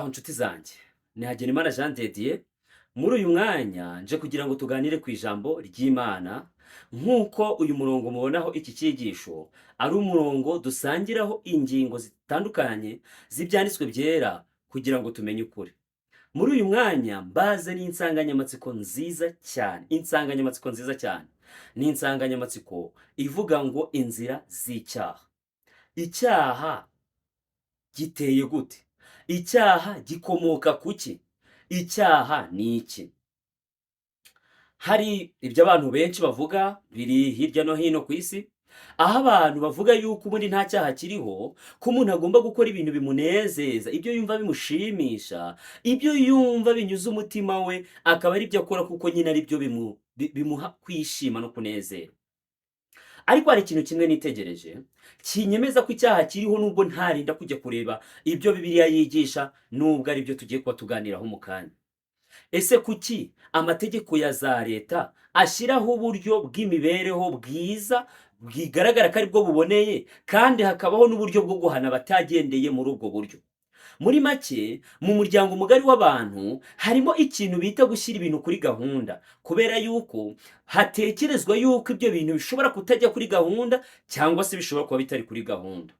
inshuti zanjye ni Imana Jean de Dieu. Muri uyu mwanya nje kugira ngo tuganire ku ijambo ry'Imana, nk'uko uyu murongo mubonaho iki cyigisho ari umurongo dusangiraho ingingo zitandukanye z'ibyanditswe byera kugira ngo tumenye ukuri. Muri uyu mwanya mbaze n'insanganyamatsiko nziza cyane, insanganyamatsiko nziza cyane. Ni insanganyamatsiko ivuga ngo inzira z'icyaha. Icyaha giteye gute? Icyaha gikomoka kuki? Icyaha ni iki? Hari ibyo abantu benshi bavuga biri hirya no hino ku isi, aho abantu bavuga yuko ubundi nta cyaha kiriho, ko umuntu agomba gukora ibintu bimunezeza, ibyo yumva bimushimisha, ibyo yumva binyuze umutima we, akaba ari byo akora kuko nyine ari byo bimuha kwishima no kunezera. Ariko hari ikintu kimwe nitegereje kinyemeza ko icyaha kiriho, nubwo ntarinda kujya kureba ibyo Bibiliya yigisha, nubwo ari byo tugiye kuba tuganiraho mu kanya. Ese kuki amategeko ya za leta ashyiraho uburyo bw'imibereho bwiza bwigaragara ko ari bwo buboneye, kandi hakabaho n'uburyo bwo guhana abatagendeye muri ubwo buryo? Muri make, mu muryango mugari w'abantu harimo ikintu bita gushyira ibintu kuri gahunda, kubera yuko hatekerezwa yuko ibyo bintu bishobora kutajya kuri gahunda, cyangwa se bishobora kuba bitari kuri gahunda.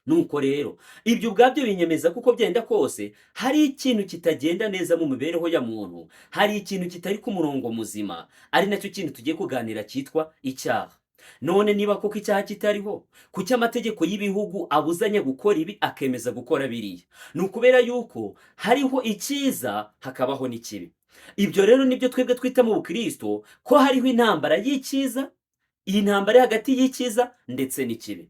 Nuko rero ibyo ubwabyo binyemeza kuko byenda kose hari ikintu kitagenda neza mu mibereho ya muntu, hari ikintu kitari ku murongo muzima, ari nacyo kintu tugiye kuganira cyitwa icyaha. None niba koko icyaha kitariho, kuki amategeko y'ibihugu abuzanya gukora ibi akemeza gukora biriya? Ni ukubera yuko hariho icyiza hakabaho n'ikibi. Ibyo rero nibyo twebwe twita mu Bukristo ko hariho intambara y'icyiza, iyi ntambara hagati y'icyiza ndetse n'ikibi.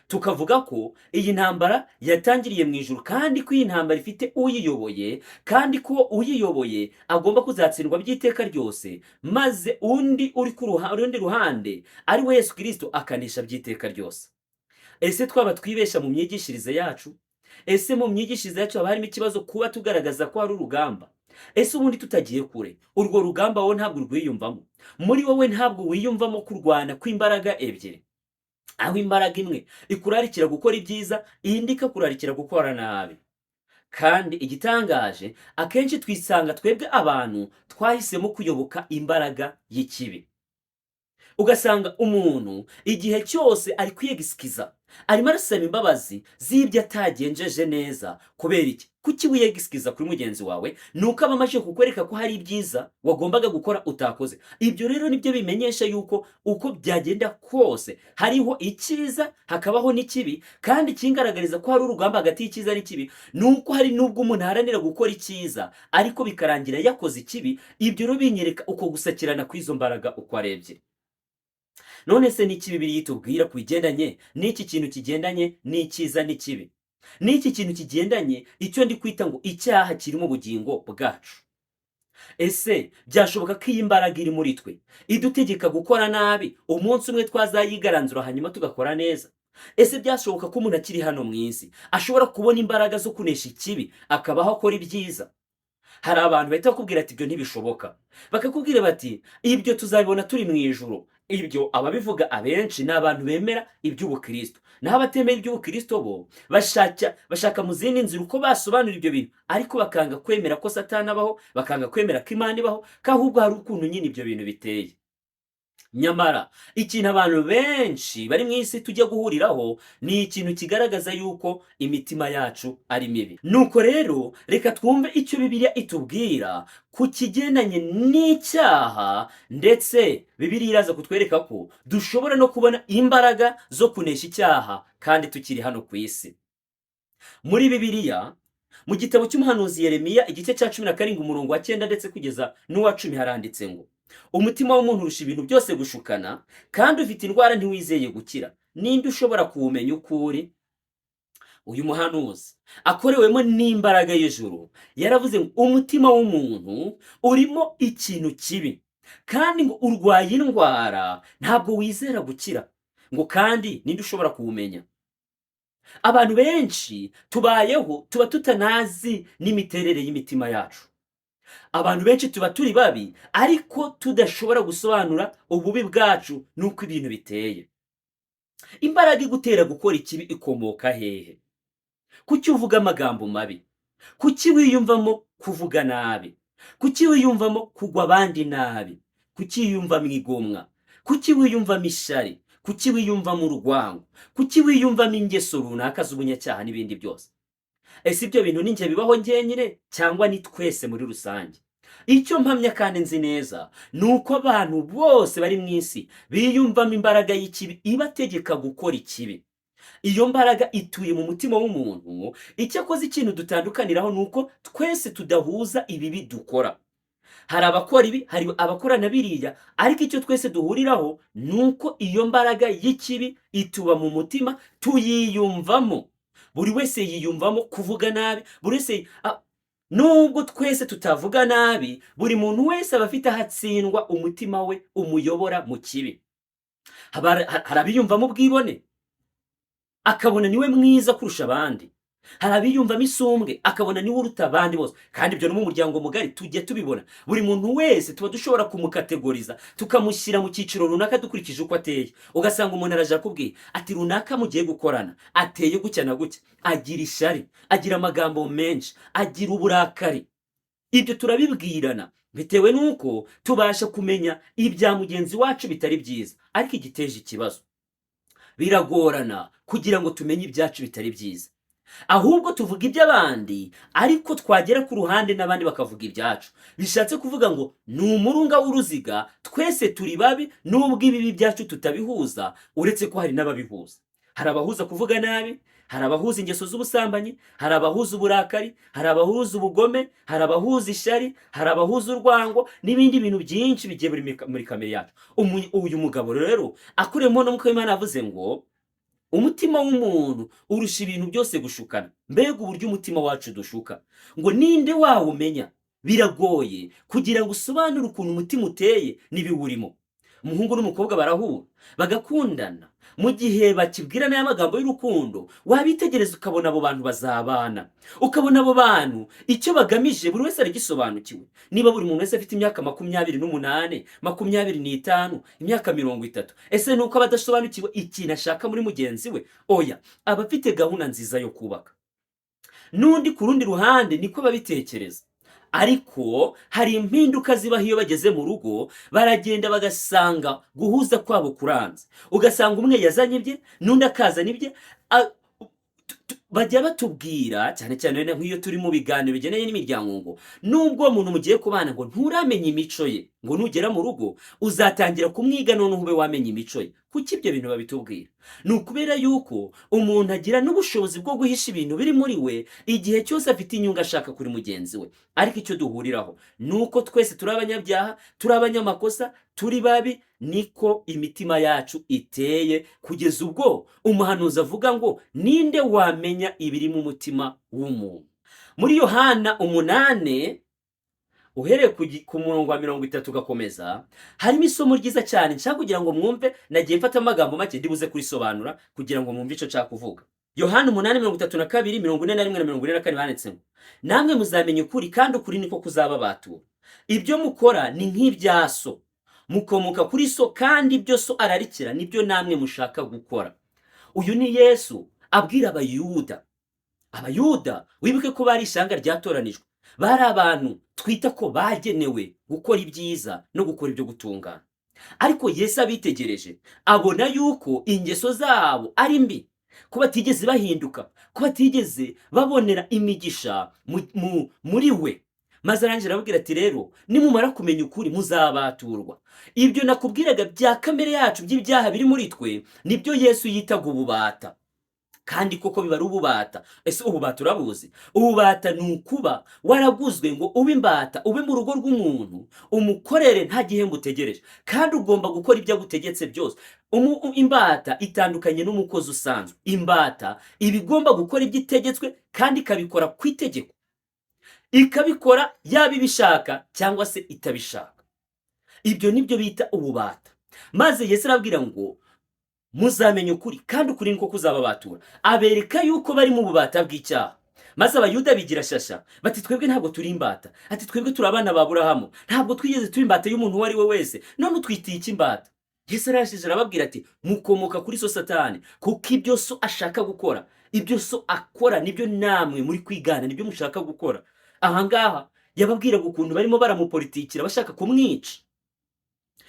Tukavuga ko iyi ntambara yatangiriye mu ijuru, kandi ko iyi ntambara ifite uyiyoboye, kandi ko uyiyoboye agomba kuzatsindwa by'iteka ryose, maze undi uri ku rundi ruhande ari we Yesu Kristo akanisha by'iteka ryose. Ese twaba twibesha mu myigishirize yacu? Ese mu myigishirize yacu haba harimo ikibazo kuba tugaragaza ko hari urugamba? Ese ubundi tutagiye kure, urwo rugamba wowe ntabwo urwiyumvamo? Muri wowe ntabwo wiyumvamo kurwana kw'imbaraga ebyiri, aho imbaraga imwe ikurarikira gukora ibyiza, indi ikakurarikira gukora nabi? Kandi igitangaje, akenshi twisanga twebwe abantu twahisemo kuyoboka imbaraga y'ikibi. Ugasanga umuntu igihe cyose ari kwiyegisikiza, arimo arasaba imbabazi z'ibyo atagenjeje neza. Kubera iki? Kuki wiyegisikiza kuri mugenzi wawe? Nuko aba amaze kukwereka ko hari ibyiza wagombaga gukora utakoze. Ibyo rero nibyo bimenyesha yuko uko byagenda kose hariho icyiza hakabaho n'ikibi, kandi kingaragariza ko hari urugamba hagati y'icyiza n'ikibi nuko hari nubwo umuntu aharanira gukora icyiza ariko bikarangira yakoze ikibi. Ibyo rero binyereka uko gusakirana kw'izo mbaraga uko ari ebyiri. None se n'iki Bibiliya itubwira ku bigendanye n'iki kintu kigendanye n'icyiza n'ikibi? N'iki kintu kigendanye icyo ndi kwita ngo icyaha kiri mu bugingo bwacu? Ese byashoboka ko iyi mbaraga iri muri twe idutegeka gukora nabi, umunsi umwe twazayigaranzura hanyuma tugakora neza? Ese byashoboka ko umuntu akiri hano mu isi ashobora kubona imbaraga zo kunesha ikibi akabaho akora ibyiza? Hari abantu bahita bakubwira ati ibyo ntibishoboka, bakakubwira bati ibyo tuzabibona turi mu ijuru. Ibyo ababivuga abenshi ni abantu bemera iby'ubukristo, naho abatemera iby'ubukristo bo bashaka mu zindi nzira uko basobanura ibyo bintu, ariko bakanga kwemera ko Satani abaho, bakanga kwemera ko Imana ibaho, ko ahubwo hari ukuntu nyine ibyo bintu biteye. Nyamara ikintu abantu benshi bari mu isi tujya guhuriraho ni ikintu kigaragaza yuko imitima yacu ari mibi. Nuko rero reka twumve icyo Bibiliya itubwira ku kigendanye n'icyaha, ndetse Bibiliya iraza kutwereka ko dushobora no kubona imbaraga zo kunesha icyaha kandi tukiri hano ku isi. Muri Bibiliya mu gitabo cy'umuhanuzi Yeremiya igice cya 17 umurongo wa 9 ndetse kugeza n'uwa 10 haranditse ngo umutima w'umuntu urusha ibintu byose gushukana, kandi ufite indwara ntiwizeye gukira. Ninde ushobora kuwumenya ukuri? Uyu muhanuzi akorewemo n'imbaraga y'ijuru yaravuze ngo umutima w'umuntu urimo ikintu kibi, kandi ngo urwaye indwara ntabwo wizera gukira. Ngo kandi ninde ushobora kuwumenya? Abantu benshi tubayeho tuba tutanazi n'imiterere y'imitima yacu. Abantu benshi tuba turi babi ariko tudashobora gusobanura ububi bwacu nuko ibintu biteye. Imbaraga igutera gukora ikibi ikomoka hehe? Kuki uvuga amagambo mabi? kuki wiyumvamo kuvuga nabi, kuki wiyumvamo kugwa abandi nabi, kuki wiyumvamo igomwa, kuki wiyumvamo ishari, kuki wiyumvamo urwango, kuki wiyumvamo ingeso runaka z'ubunyacyaha n'ibindi byose. Ese ibyo bintu ni njye bibaho njyenyine cyangwa ni twese muri rusange? Icyo mpamya kandi nzi neza ni uko abantu bose bari mu isi biyumvamo imbaraga y'ikibi ibategeka gukora ikibi. Iyo mbaraga ituye mu mutima w'umuntu, icyakoze ikintu dutandukaniraho ni uko twese tudahuza ibibi dukora. Hari abakora ibi, hari abakora na biriya, ariko icyo twese duhuriraho ni uko iyo mbaraga y'ikibi ituba mu mutima, tuyiyumvamo. Buri wese yiyumvamo kuvuga nabi, buri wese nubwo twese tutavuga nabi, buri muntu wese aba afite ahatsindwa umutima we umuyobora mu kibi. Hari abiyumvamo ubwibone akabona niwe mwiza kurusha abandi, hari abiyumvamo isumbwe akabona niwe uruta abandi bose, kandi ibyo no mu muryango mugari tujye tubibona. Buri muntu wese tuba dushobora kumukategoriza tukamushyira mu cyiciro runaka dukurikije uko ateye. Ugasanga umuntu araje akubwiye ati runaka mugiye gukorana ateye gutya na gutya, agira ishari, agira amagambo menshi, agira uburakari. Ibyo turabibwirana bitewe n'uko tubasha kumenya ibya mugenzi wacu bitari byiza, ariko igiteje ikibazo biragorana kugira ngo tumenye ibyacu bitari byiza. Ahubwo tuvuga iby'abandi, ariko twagera ku ruhande n'abandi bakavuga ibyacu. Bishatse kuvuga ngo ni umurunga w'uruziga, twese turi babi nubwo ibibi byacu tutabihuza, uretse ko hari n'ababihuza. Hari abahuza kuvuga nabi, hari abahuza ingeso z'ubusambanyi, hari abahuza uburakari, hari abahuza ubugome, hari abahuza ishari, hari abahuza urwango n'ibindi bintu byinshi bigiye muri kamere yacu. Uyu mugabo rero akuremo n'umwuka w'Imana yavuze ngo umutima w'umuntu urusha ibintu byose gushukana. Mbega uburyo umutima wacu dushuka, ngo ninde wawumenya? Biragoye kugira ngo usobanure ukuntu umutima uteye n'ibiwurimo. Umuhungu n'umukobwa barahura bagakundana, mu gihe bakibwirana y'amagambo y'urukundo, wabitegereza ukabona abo bantu bazabana, ukabona abo bantu icyo bagamije buri wese aragisobanukiwe. Niba buri muntu wese afite imyaka 28, 25, imyaka 30, ese nuko abadasobanukiwe ikintu ashaka muri mugenzi we? Oya, aba afite gahunda nziza yo kubaka. N'undi ku rundi ruhande niko babitekereza, ariko hari impinduka zibaho iyo bageze mu rugo, baragenda bagasanga guhuza kwabo kuranze. Ugasanga umwe yazanye ibye n'undi akazana ibye. Bajya batubwira cyane cyane nk'iyo turi mu biganiro bigeneye n'imiryango ngo nubwo umuntu mugiye kubana ngo nturamenya imico ye, ngo nugera mu rugo uzatangira kumwiga none ube wamenya imico ye. Kuki ibyo bintu babitubwira? Ni ukubera yuko umuntu agira n'ubushobozi bwo guhisha ibintu biri muri we igihe cyose afite inyungu ashaka kuri mugenzi we. Ariko icyo duhuriraho ni uko twese turi abanyabyaha, turi abanyamakosa, turi babi, niko imitima yacu iteye, kugeza ubwo umuhanuzi avuga ngo ninde wamenya ibiri mu mutima w'umuntu. Muri Yohana 8 uhereye ku murongo wa 30 ugakomeza, harimo isomo ryiza cyane nshaka kugira ngo mwumve. Nagiye mfata amagambo make ndibuze kurisobanura kugira ngo mwumve icyo nshaka kuvuga. Yohana 8:32, 41 na 44 banditse ngo namwe muzamenya ukuri, kandi ukuri niko kuzababatura. Ibyo mukora ni nk'ibya so, mukomoka kuri so, kandi ibyo so ararikira nibyo namwe mushaka gukora. Uyu ni Yesu abwira abayuda. Abayuda wibuke ko bari ishyanga ryatoranijwe, bari abantu twita ko bagenewe gukora ibyiza no gukora ibyo gutungana. Ariko Yesu abitegereje abona yuko ingeso zabo ari mbi, ko batigeze bahinduka, ko batigeze babonera imigisha muri we. Maze arangira ababwira ati rero nimumara kumenya ukuri muzabaturwa. Ibyo nakubwiraga bya kamere yacu by'ibyaha biri muri twe nibyo Yesu yitaga ububata. Kandi koko biba ari ububata. Ese ububata urabuzi? Ububata ni ukuba waraguzwe ngo ube imbata, ube mu rugo rw'umuntu, umukorere nta gihembo utegereje, kandi ugomba gukora ibyo agutegetse byose. Imbata itandukanye n'umukozi usanzwe. Imbata iba igomba gukora ibyo itegetswe, kandi ikabikora ku itegeko, ikabikora yaba ibishaka cyangwa se itabishaka. Ibyo nibyo bita ububata. Maze Yesu arabwira ngo muzamenya ukuri, kandi ukuri niko kuzababatura. Abereka yuko bari mu bubata bw'icyaha. Maze abayuda bigira shasha bati twebwe ntabwo turi imbata, ati twebwe turi abana ba Aburahamu, ntabwo twigeze turi imbata y'umuntu uwo ari we wese, none utwitiye iki imbata? Yesu arashije arababwira ati mukomoka kuri so Satani, kuko ibyo so ashaka gukora, ibyo so akora nibyo namwe muri kwigana, nibyo mushaka gukora. Ahangaha yababwiraga ukuntu barimo baramupolitikira bashaka kumwica,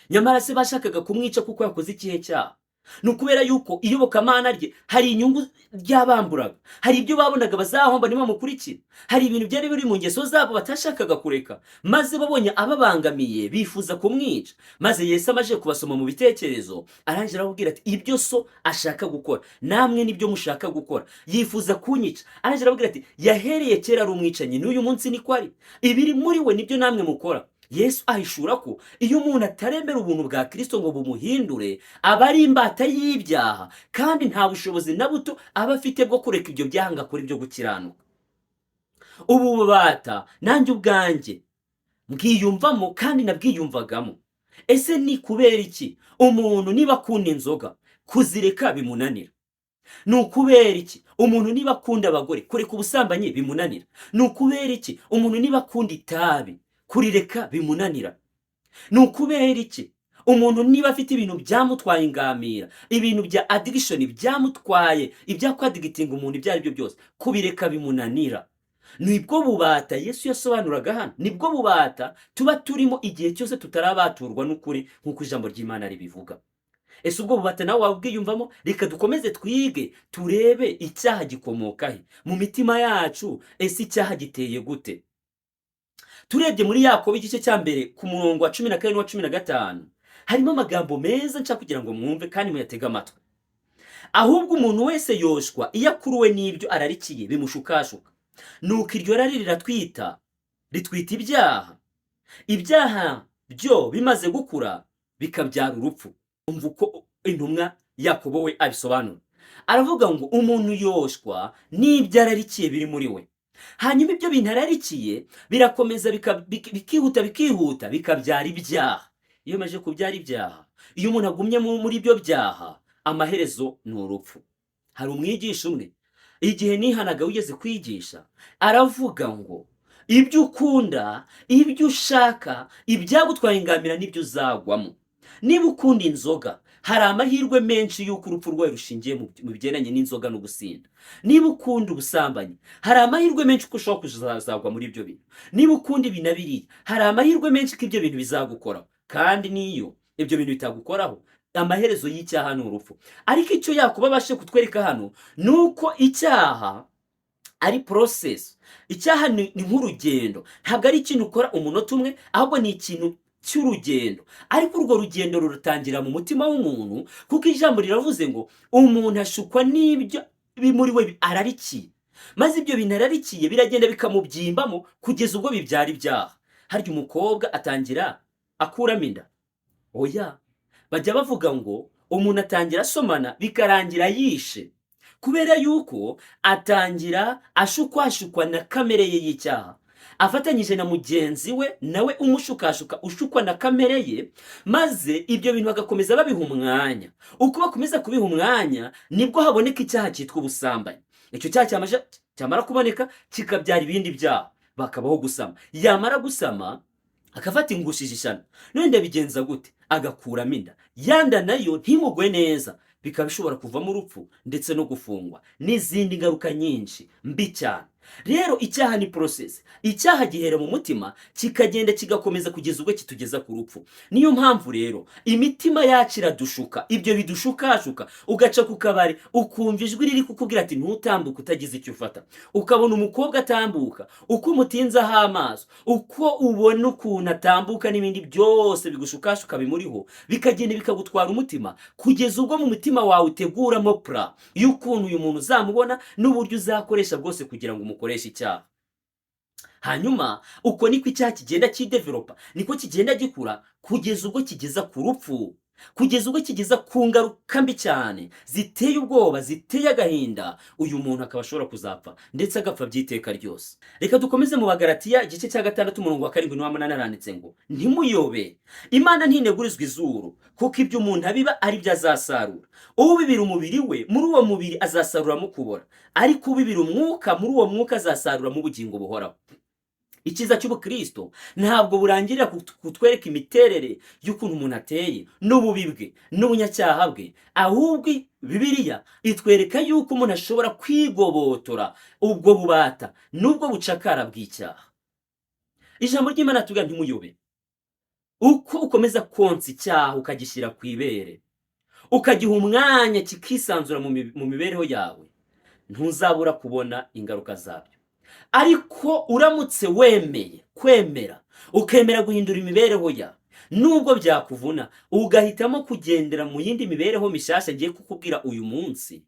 nyamara se bashakaga kumwica kuko yakoze ikihe cyaha? Ni ukubera yuko iyobokamana rye hari inyungu ryabamburaga, hari ibyo babonaga bazahomba nibamukurikira, hari ibintu byari biri mu ngeso zabo batashakaga kureka, maze babonye ababangamiye bifuza kumwica. Maze Yesu amaze kubasoma mu bitekerezo arangije arababwira ati ibyo so ashaka gukora namwe nibyo mushaka gukora, yifuza kunyica. Arangije arababwira ati yahereye kera ari umwicanyi, n'uyu munsi niko ari, ibiri muri we nibyo namwe mukora. Yesu ahishura ko iyo umuntu ataremera ubuntu bwa Kristo ngo bumuhindure, aba ari imbata y'ibyaha, kandi nta bushobozi na buto aba afite bwo kureka ibyo byaha ngo akore ibyo gukiranuka. Ubu bubata nanjye ubwanjye mbwiyumvamo kandi nabwiyumvagamo. Ese ni kubera iki umuntu niba akunda inzoga kuzireka bimunanira? Ni ukubera iki umuntu niba akunda abagore kureka ubusambanyi bimunanira? Ni ukubera iki umuntu niba akunda itabi kurireka bimunanira? Ni ukubera iki umuntu niba afite ibintu byamutwaye ingamira, ibintu bya addiction byamutwaye, ibyakwadigitiga umuntu ibyo ari byo byose, kubireka bimunanira? Nibwo bubata Yesu yasobanuraga hano, nibwo bubata tuba turimo igihe cyose tutarabaturwa n'ukuri nk'uko ijambo ry'Imana ribivuga. Ese ubwo bubata nawe wabwiyumvamo? Reka dukomeze twige turebe icyaha gikomoka he mu mitima yacu. Ese icyaha giteye gute? Turebye muri Yakobo igice cya mbere ku murongo wa 14 n'uwa 15 harimo amagambo meza nshaka kugira ngo mwumve kandi muyatege amatwi. Ahubwo umuntu wese yoshwa iyo akuruwe n'ibyo ararikiye bimushukashuka, nuko iryo rari riratwita, ritwita ibyaha, ibyaha byo bimaze gukura bikabyara urupfu. Umva uko intumwa Yakobo we abisobanura. Aravuga ngo umuntu yoshwa n'ibyo ararikiye biri muri we, hanyuma ibyo bintu ararikiye birakomeza bikihuta bikabyara ibyaha. Iyo maje kubyara ibyaha, iyo umuntu agumye muri ibyo byaha, amaherezo ni urupfu. Hari umwigisha umwe igihe nihanaga wigeze kwigisha, aravuga ngo ibyo ukunda, ibyo ushaka, ibyagutwaye ingamira nibyo uzagwamo. Niba ukunda inzoga, hari amahirwe menshi y'uko urupfu rwawe rushingiye mu bigendanye n'inzoga no gusinda. Niba ukunda ubusambanyi, hari amahirwe menshi ko ushobora kuzagwa muri ibyo bintu. Niba ukunda ibi na biriya, hari amahirwe menshi ko ibyo bintu bizagukoraho, kandi niyo ibyo bintu bitagukoraho, amaherezo y'icyaha ni urupfu. Ariko icyo Yakobo abashe kutwereka hano ni uko icyaha ari process. Icyaha ni nk'urugendo, ntabwo ari ikintu ukora umunota umwe, ahubwo ni ikintu cy'urugendo. Ariko urwo rugendo rutangira mu mutima w'umuntu, kuko ijambo riravuze ngo umuntu ashukwa n'ibyo bimuri we ararikiye, maze ibyo bintu ararikiye biragenda bikamubyimbamo kugeza ubwo bibyara ibyaha. Harya umukobwa atangira akuramo inda? Oya, bajya bavuga ngo umuntu atangira asomana bikarangira yishe, kubera yuko atangira ashukwashukwa na kamere ye y'icyaha, afatanyije na mugenzi we nawe umushukashuka ushukwa na kamere ye, maze ibyo bintu bagakomeza babiha umwanya. Uko bakomeza kubiha umwanya nibwo haboneka icyaha cyitwa ubusambanyi. Icyo cyaha cyamara kuboneka kikabyara ibindi byaha, bakabaho gusama. Yamara gusama akafata ingushije ishano, none ndabigenza gute? Agakuramo inda, yanda nayo ntimugwe neza, bikaba bishobora kuvamo urupfu ndetse no gufungwa n'izindi ngaruka nyinshi mbi cyane. Rero icyaha ni process. Icyaha gihera mu mutima kikagenda kigakomeza kugeza ubwo kitugeza ku rupfu. Niyo mpamvu rero imitima yacu iradushuka, ibyo bidushukashuka, ugaca ku kabari ukumva ijwi riri kukubwira ati ntutambuke utagize icyo ufata. Ukabona umukobwa atambuka, uko umutinzaho amaso, uko ubona ukuntu atambuka, n'ibindi byose bigushukashuka bimuriho, bikagenda bikagutwara umutima kugeza ubwo mu mutima wawe uteguramo plan y'ukuntu uyu muntu uzamubona n'uburyo uzakoresha bwose kugira ngo umukoreshe icyaha. Hanyuma uko niko icyaha kigenda kidevelopa, niko kigenda gikura kugeza ubwo kigeza ku rupfu, kugeza ubwo kigeza ku ngaruka mbi cyane ziteye ubwoba, ziteye agahinda. Uyu muntu akaba ashobora kuzapfa ndetse agapfa by'iteka ryose. Reka dukomeze mu Bagalatiya igice cya 6 umurongo wa 7 n'uwa 8 aranditse ngo ntimuyobe, Imana ntinegurizwa izuru, kuko ibyo umuntu abiba ari byo azasarura. Ubibira umubiri we, muri uwo mubiri azasaruramo kubora, ariko ubibira umwuka, muri uwo mwuka azasaruramo ubugingo buhoraho. Icyiza cy'ubukristo ntabwo burangirira kutwereka imiterere y'ukuntu umuntu ateye n'ububi bwe n'ubunyacyaha bwe, ahubwo Bibiliya itwereka yuko umuntu ashobora kwigobotora ubwo bubata n'ubwo bucakara bw'icyaha. Ijambo ry'Imana tuvuga ntimuyobe, uko ukomeza konsa icyaha ukagishyira ku ibere, ukagiha umwanya kikisanzura mu mibereho yawe, ntuzabura kubona ingaruka zabyo. Ariko uramutse wemeye kwemera, ukemera guhindura imibereho yawe, nubwo byakuvuna, ugahitamo kugendera mu yindi mibereho mishyashya ngiye kukubwira uyu munsi,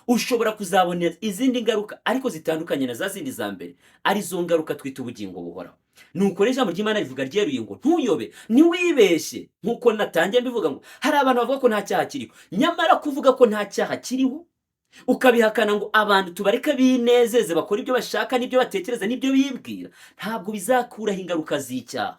ushobora kuzabona izindi ngaruka ariko zitandukanye na za zindi za mbere, arizo ngaruka twita ubugingo buhoraho. Nuko rero ijambo ry'Imana rivuga ryeruye ngo ntuyobe, ntiwibeshye, nk'uko natangiye mbivuga ngo hari abantu bavuga ko nta cyaha kiriho, nyamara kuvuga ko nta cyaha kiriho ukabihakana ngo abantu tubareka binezeze bakora ibyo bashaka n'ibyo batekereza n'ibyo bibwira, ntabwo bizakuraho ingaruka z'icyaha.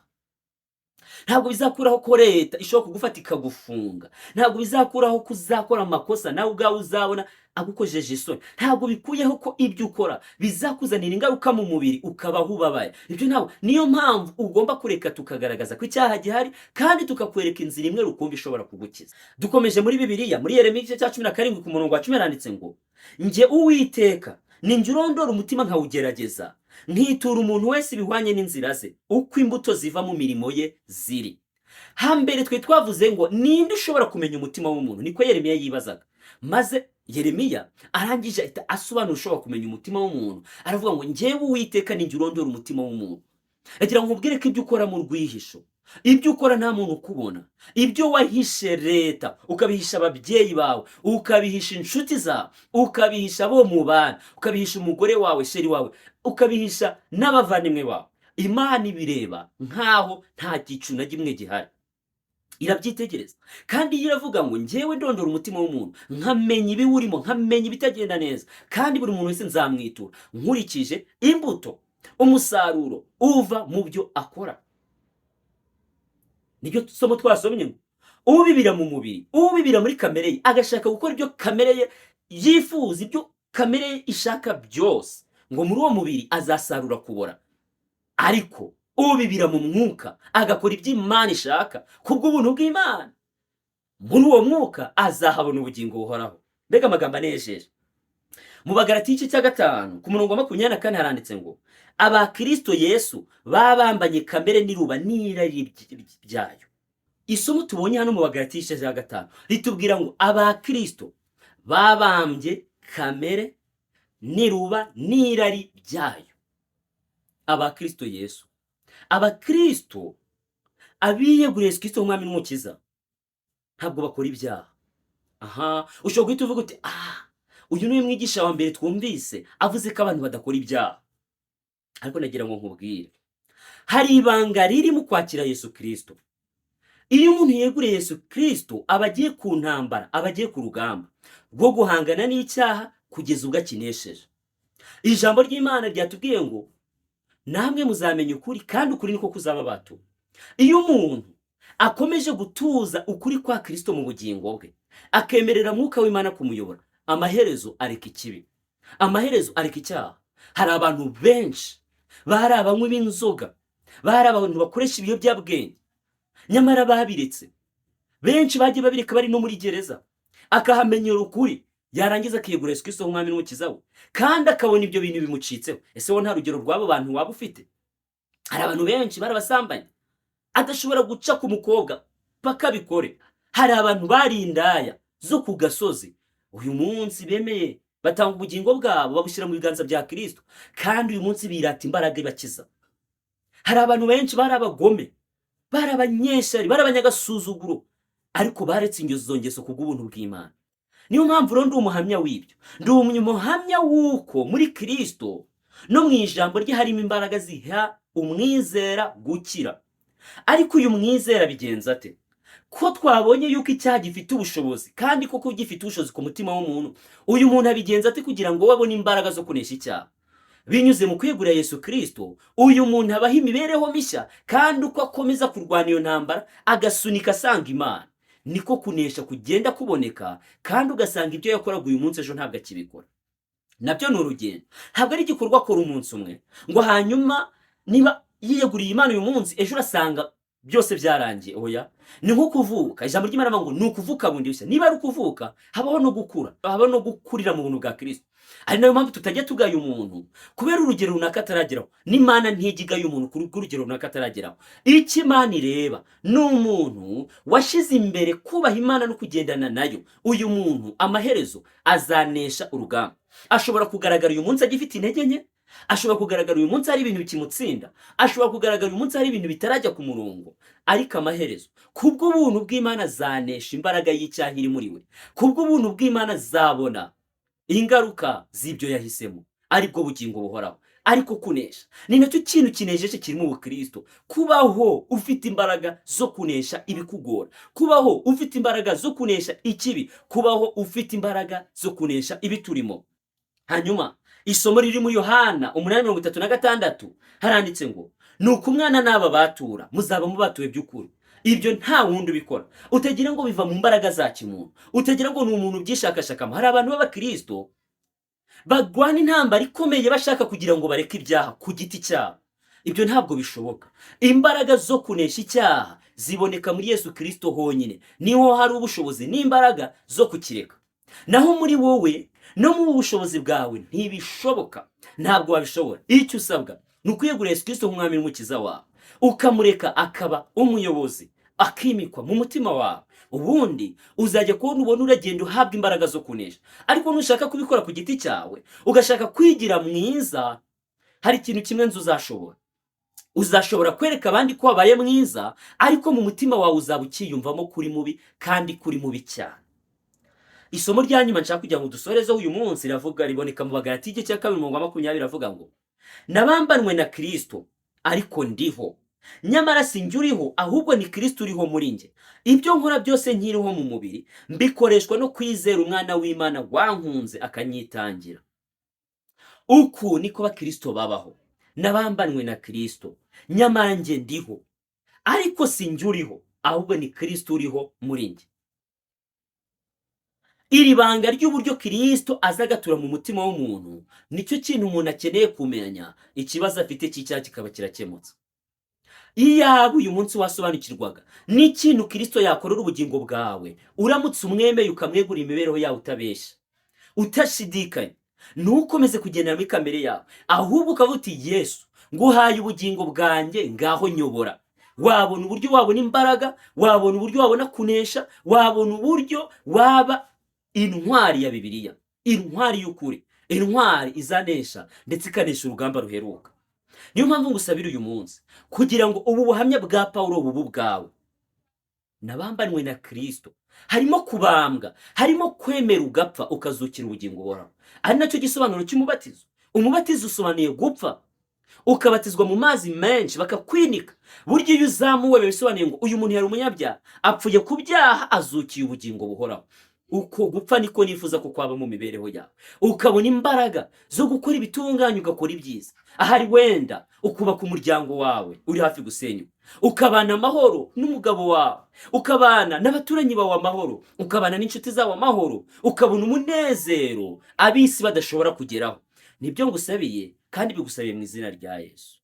Ntabwo bizakuraho ko leta ishobora kugufata ikagufunga, ntabwo bizakuraho ko uzakora amakosa nawe ubwawe uzabona agukojeje isoni, ntabwo bikuyeho ko ibyo ukora bizakuzanira ingaruka mu mubiri ukabaho ubabaye. Ibyo ntabwo, niyo mpamvu ugomba kureka tukagaragaza ko icyaha gihari kandi tukakwereka inzira imwe rukumbi ishobora kugukiza. Dukomeje muri Bibiliya, muri Yeremiya igice cya 17 ku murongo wa 10 handitse ngo njye Uwiteka ninjye urondora umutima nkawugerageza, nkitura umuntu wese ibihwanye n'inzira ze, uko imbuto ziva mu mirimo ye ziri. Hambere twe twavuze ngo ninde ushobora kumenya umutima w'umuntu, niko Yeremiya yibazaga. Maze Yeremiya arangije ahita asobanura ushobora kumenya umutima w'umuntu, aravuga ngo njyewe Uwiteka ninjye urondora umutima w'umuntu. Agira ngo nkubwire ko ibyo ukora mu rwihisho, ibyo ukora nta muntu ukubona, ibyo wahishe leta, ukabihisha ababyeyi bawe, ukabihisha inshuti zawe, ukabihisha abo mubana, ukabihisha umugore wawe, sheri wawe, ukabihisha n'abavandimwe bawe, Imana ibireba nkaho nta gicu na kimwe gihari, irabyitegereza. Kandi iravuga ngo njyewe ndondora umutima w'umuntu, nkamenya ibiwurimo, nkamenya ibitagenda neza, kandi buri muntu wese nzamwitura nkurikije imbuto, umusaruro uva mu byo akora. Nibyo somo twasomye ngo ubibira mu mubiri, ubibira muri kamere ye, agashaka gukora ibyo kamere ye yifuza, ibyo kamere ye ishaka byose, ngo muri uwo mubiri azasarura kubora. Ariko ubibira mu mwuka agakora ibyo Imana ishaka kubw'ubuntu bw'Imana, muri uwo mwuka azahabona ubugingo buhoraho. Mbega amagambo anejeje. Mu Bagalatiya igice cya 5 ku murongo wa 24 haranditse ngo abakristo Yesu babambanye kamere n'iruba n'irari byayo. Isomo tubonye hano mu Bagalatiya igice cya 5 ritubwira ngo abakristo babambye kamere n'iruba n'irari byayo. Abakristo Yesu, abakristo abiyeguriye Yesu Kristo umwami n'umukiza, ntabwo bakora ibyaha. Ushobora guhita uvuga uti uyu niwe mwigisha wa mbere twumvise avuze ko abantu badakora ibyaha. Ariko nagira ngo nkubwire, hari ibanga riri mu kwakira Yesu Kristo. Iyo umuntu yeguriye Yesu Kristo aba agiye ku ntambara, aba agiye ku rugamba rwo guhangana n'icyaha kugeza ubwo akinesheje. Ijambo ry'Imana ryatubwiye ngo namwe muzamenya ukuri kandi ukuri niko kuzababatura. Iyo umuntu akomeje gutuza ukuri kwa Kristo mu bugingo bwe, akemerera mwuka w'Imana kumuyobora, amaherezo areka ikibi, amaherezo areka icyaha. Hari abantu benshi bari abanywi b'inzoga, bari abantu bakoresha ibiyobyabwenge, nyamara babiretse. Benshi bagiye babireka bari no muri gereza, akahamenyera ukuri, yarangiza akiyegura Yesu Kristo umwami n'umukiza we, kandi akabona ibyo bintu bimucitseho. Ese wo nta rugero rw'abo bantu waba ufite? Hari abantu benshi barabasambanye, adashobora guca ku mukobwa bakabikore. Hari abantu bari indaya zo ku gasozi, uyu munsi bemeye batanga ubugingo bwabo babushyira mu biganza bya Kristo, kandi uyu munsi birata imbaraga ibakiza. Hari abantu benshi bari abagome, bari abanyeshari, bari abanyagasuzuguro, ariko baretse izo ngeso kubw'ubuntu bw'Imana. Niyo mpamvu rero ndi umuhamya w'ibyo, ndi umuhamya w'uko muri Kristo no mu ijambo rye harimo imbaraga ziha umwizera gukira. Ariko uyu mwizera bigenza ate? Ko twabonye yuko icyaha gifite ubushobozi, kandi koko gifite ubushobozi ku mutima w'umuntu, uyu muntu abigenza ate kugira ngo babone imbaraga zo kunesha icyaha? Binyuze mu kwegura Yesu Kristo, uyu muntu abaho imibereho mishya, kandi uko akomeza kurwana iyo ntambara agasunika asanga Imana, niko kunesha kugenda kuboneka, kandi ugasanga ibyo yakoraga uyu munsi ejo ntabwo akibikora. Nabyo ni urugendo, ntabwo ari igikorwa akora umunsi umwe ngo hanyuma niba yiyeguriye Imana uyu munsi, ejo urasanga byose byarangiye. Oya, ni nko kuvuka. Ijambo ry'Imana rivuga ngo ni ukuvuka bundi bushya. Niba ari ukuvuka, habaho no gukura, habaho no gukurira mu buntu bwa Kristo. Ari nayo mpamvu tutajya tugaya umuntu kubera urugero runaka atarageraho. n'Imana ntijya igaya umuntu kuri urugero runaka atarageraho. Icyo Imana ireba ni umuntu washyize imbere kubaha Imana no kugendana nayo. Uyu muntu amaherezo azanesha urugamba. Ashobora kugaragara uyu munsi agifite intege nke, ashobora kugaragara uyu munsi hari ibintu bikimutsinda, ashobora kugaragara uyu munsi hari ibintu bitarajya ku murongo, ariko amaherezo kubw'ubuntu bw'Imana azanesha imbaraga y'icyaha iri muri we. Kubw'ubuntu bw'Imana azabona ingaruka z'ibyo yahisemo, aribwo bugingo buhoraho. Ariko kunesha ni nacyo kintu kinejeje kiri mu Bukristo. Kubaho ufite imbaraga zo kunesha ibikugora, kubaho ufite imbaraga zo kunesha ikibi, kubaho ufite imbaraga zo kunesha ibiturimo. Hanyuma isomo riri muri Yohana 8:36 haranditse ngo nuko umwana n'aba batura muzaba mubatuye by'ukuri. Ibyo nta wundi ubikora. Utagira ngo biva mu mbaraga za kimuntu, utagira ngo ni umuntu byishakashakamo. Hari abantu b'Abakristo bagwana intambara ikomeye bashaka kugira ngo bareke ibyaha ku giti cyabo. Ibyo ntabwo bishoboka. Imbaraga zo kunesha icyaha ziboneka muri Yesu Kristo honyine. Niho hari ubushobozi n'imbaraga zo kukireka. Naho muri wowe no mu bushobozi bwawe ntibishoboka, ntabwo wabishobora. Icyo usabwa ni ukwiyegurira Yesu Kristo nk'umwami n'umukiza wawe, ukamureka akaba umuyobozi, akimikwa mu mutima wawe. Ubundi uzajya kubona ubona uragenda uhabwa imbaraga zo kunesha. Ariko nushaka kubikora ku giti cyawe, ugashaka kwigira mwiza, hari ikintu kimwe nzi uzashobora. Uzashobora kwereka abandi ko wabaye mwiza, ariko mu mutima wawe uzaba ukiyumvamo kuri mubi, kandi kuri mubi cyane. Isomo rya nyuma nshaka kugira ngo dusorezeho uyu munsi riboneka mu Bagalatiya igice cya 2:20 avuga ngo nabambanwe na Kristo, ariko ndiho, nyamara sinjye uriho, ahubwo ni Kristo uriho muri njye. Ibyo nkora byose nkiriho mu mubiri mbikoreshwa no kwizera umwana w'Imana wankunze akanyitangira. Uku niko Bakristo babaho. Nabambanwe na Kristo, nyamara njye ndiho, ariko sinjye uriho, ahubwo ni Kristo uriho muri njye. Iri banga ry'uburyo Kristo azagatura mu mutima w'umuntu nicyo kintu umuntu akeneye kumenya. Ikibazo afite cy'icyaha kikaba kirakemutse. Iyaba uyu munsi wasobanukirwaga n'ikintu Kristo yakorera ubugingo bwawe, uramutse umwemeye ukamwegura imibereho yawe utabeshya, utashidikanya, ntukomeze kugendera muri kamere yawe, ahubwo ukavuga uti Yesu, nguhaye ubugingo bwanjye, ngaho nyobora. Wabona uburyo wabona imbaraga, wabona uburyo wabona kunesha, wabona uburyo waba intwari ya Bibiliya, intwari y'ukuri, intwari izanesha ndetse ikanesha urugamba ruheruka. Niyo mpamvu ngusabira uyu munsi kugira ngo ubu buhamya bwa Pawulo bubu bwawe. Nabambanwe na Kristo harimo kubambwa, harimo kwemera ugapfa ukazukira ubugingo buhoraho. Ari nacyo gisobanuro cy'umubatizo. Umubatizo usobanuye gupfa, ukabatizwa mu mazi menshi bakakwinika. Burya iyo uzamuwe bisobanuye ngo uyu muntu yari umunyabyaha, apfuye ku byaha, azukiye ubugingo buhoraho. Uko gupfa niko nifuza ko kwaba mu mibereho yawe, ukabona imbaraga zo gukora ibitunganye, ugakora ibyiza. Ahari wenda ukubaka umuryango wawe uri hafi gusenyuka, ukabana amahoro n'umugabo wawe, ukabana n'abaturanyi bawe amahoro, ukabana n'inshuti zawe amahoro, ukabona umunezero abisi badashobora kugeraho. Nibyo ngusabiye kandi bigusabiye mu izina rya Yesu.